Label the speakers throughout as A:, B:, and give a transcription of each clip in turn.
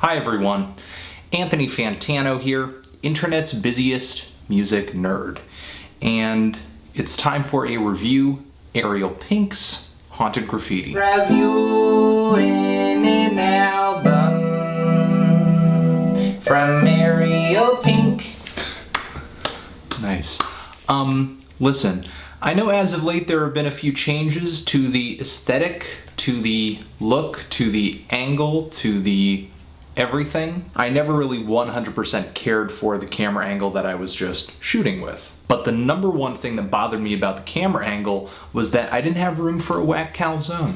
A: Hi everyone, Anthony Fantano here, internet's busiest music nerd. And it's time for a review, ARIEL PINK'S Haunted Graffiti.
B: Reviewing an album from ARIEL PINK.
A: Nice. Listen, I know as of late there have been a few changes to the aesthetic, to the look, to the angle, to the everything. I never really 100% cared for the camera angle that I was just shooting with. But the number one thing that bothered me about the camera angle was that I didn't have room for a whack calzone.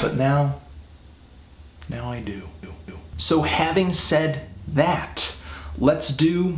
A: But now I do. So having said that, let's do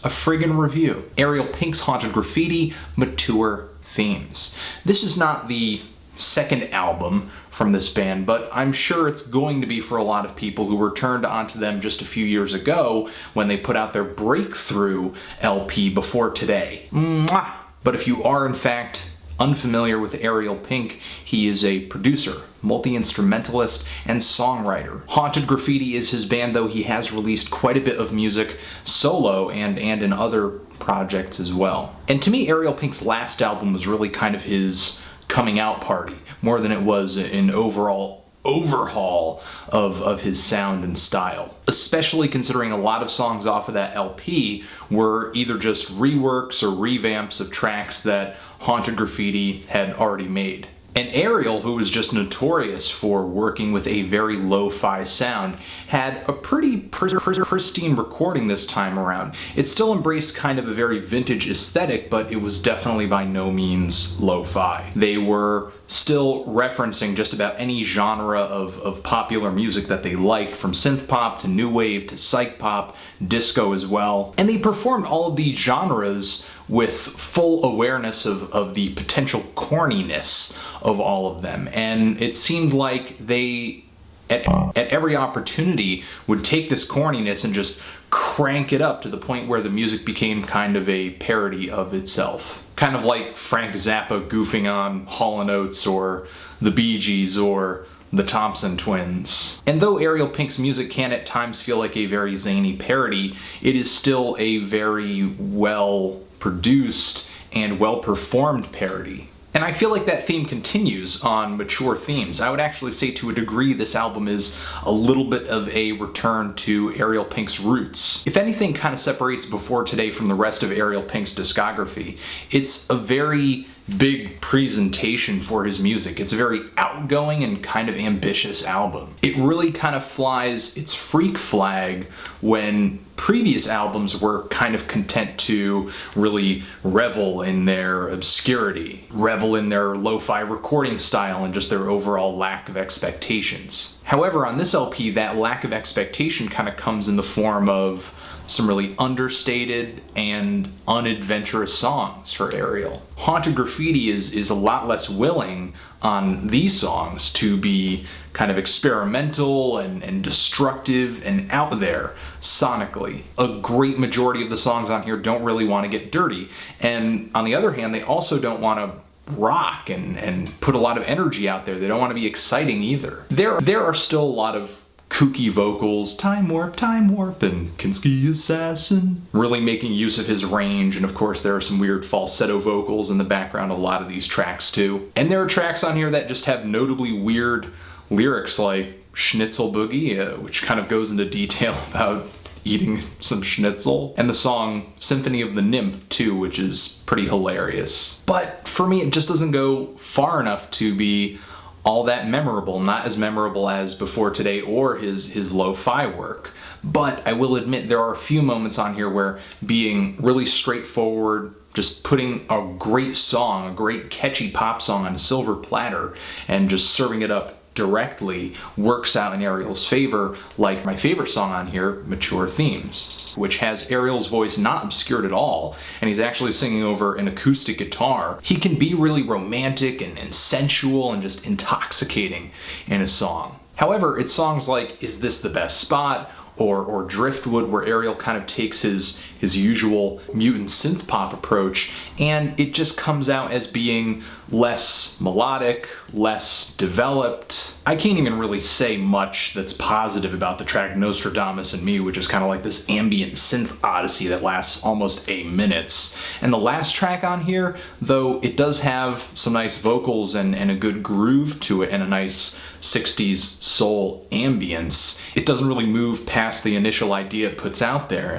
A: a friggin' review. ARIEL PINK'S Haunted Graffiti, Mature Themes. This is not the second album from this band, but I'm sure it's going to be for a lot of people who were turned onto them just a few years ago when they put out their breakthrough LP before today. Mwah! But if you are in fact unfamiliar with ARIEL PINK, he is a producer, multi-instrumentalist, and songwriter. Haunted Graffiti is his band, though he has released quite a bit of music solo and in other projects as well. And to me, ARIEL PINK's last album was really kind of his coming out party, more than it was an overall overhaul of his sound and style. Especially considering a lot of songs off of that LP were either just reworks or revamps of tracks that Haunted Graffiti had already made. And ARIEL, who was just notorious for working with a very lo-fi sound, had a pretty pristine recording this time around. It still embraced kind of a very vintage aesthetic, but it was definitely by no means lo-fi. They were still referencing just about any genre of popular music that they liked, from synth pop to new wave to psych pop, disco as well. And they performed all of these genres with full awareness of the potential corniness of all of them. And it seemed like they, at every opportunity, would take this corniness and just crank it up to the point where the music became kind of a parody of itself. Kind of like Frank Zappa goofing on Hall & Oates or the Bee Gees or the Thompson Twins. And though ARIEL PINK'S music can at times feel like a very zany parody, it is still a very well produced and well performed parody. And I feel like that theme continues on Mature Themes. I would actually say to a degree this album is a little bit of a return to ARIEL PINK'S roots. If anything kind of separates Before Today from the rest of ARIEL PINK'S discography, it's a very big presentation for his music. It's a very outgoing and kind of ambitious album. It really kind of flies its freak flag when previous albums were kind of content to really revel in their obscurity, revel in their lo-fi recording style and just their overall lack of expectations. However, on this LP, that lack of expectation kind of comes in the form of some really understated and unadventurous songs for ARIEL. Haunted Graffiti is a lot less willing on these songs to be kind of experimental and destructive and out there sonically. A great majority of the songs on here don't really want to get dirty, and on the other hand, they also don't want to rock and put a lot of energy out there. They don't want to be exciting either. There are still a lot of kooky vocals, Time Warp, and KINSKI Assassin, really making use of his range, and of course there are some weird falsetto vocals in the background of a lot of these tracks too. And there are tracks on here that just have notably weird lyrics like Schnitzel Boogie, which kind of goes into detail about eating some schnitzel, and the song Symphony of the NYMPH too, which is pretty hilarious. But for me, it just doesn't go far enough to be all that memorable, not as memorable as Before Today or his lo-fi work. But I will admit there are a few moments on here where being really straightforward, just putting a great song, a great catchy pop song on a silver platter and just serving it up directly works out in ARIEL's favor, like my favorite song on here, Mature Themes, which has ARIEL's voice not obscured at all, and he's actually singing over an acoustic guitar. He can be really romantic and sensual and just intoxicating in a song. However, it's songs like Is This the Best Spot? Or Driftwood, where ARIEL kind of takes his usual mutant synth pop approach, and it just comes out as being less melodic, less developed, I can't even really say much that's positive about the track Nostradamus Me, which is kind of like this ambient synth odyssey that lasts almost 8 minutes. And the last track on here, though it does have some nice vocals and a good groove to it and a nice 60s soul ambience, it doesn't really move past the initial idea it puts out there.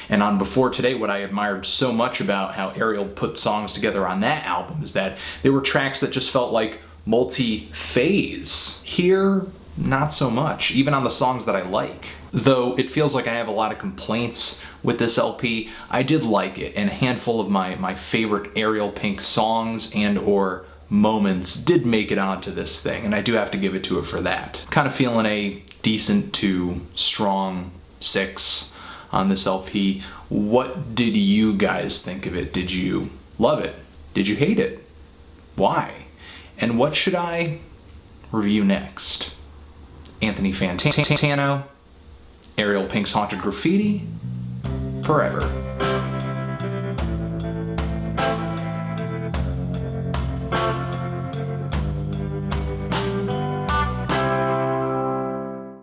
A: And on Before Today, what I admired so much about how Ariel put songs together on that album is that they were tracks that just felt like multi-phase. Here, not so much, even on the songs that I like. Though it feels like I have a lot of complaints with this LP, I did like it, and a handful of my favorite Ariel Pink songs and or moments did make it onto this thing, and I do have to give it to it for that. Kind of feeling a decent to strong 6 on this LP. What did you guys think of it? Did you love it? Did you hate it? Why? And what should I review next? Anthony Fantano, Ariel Pink's Haunted Graffiti, forever.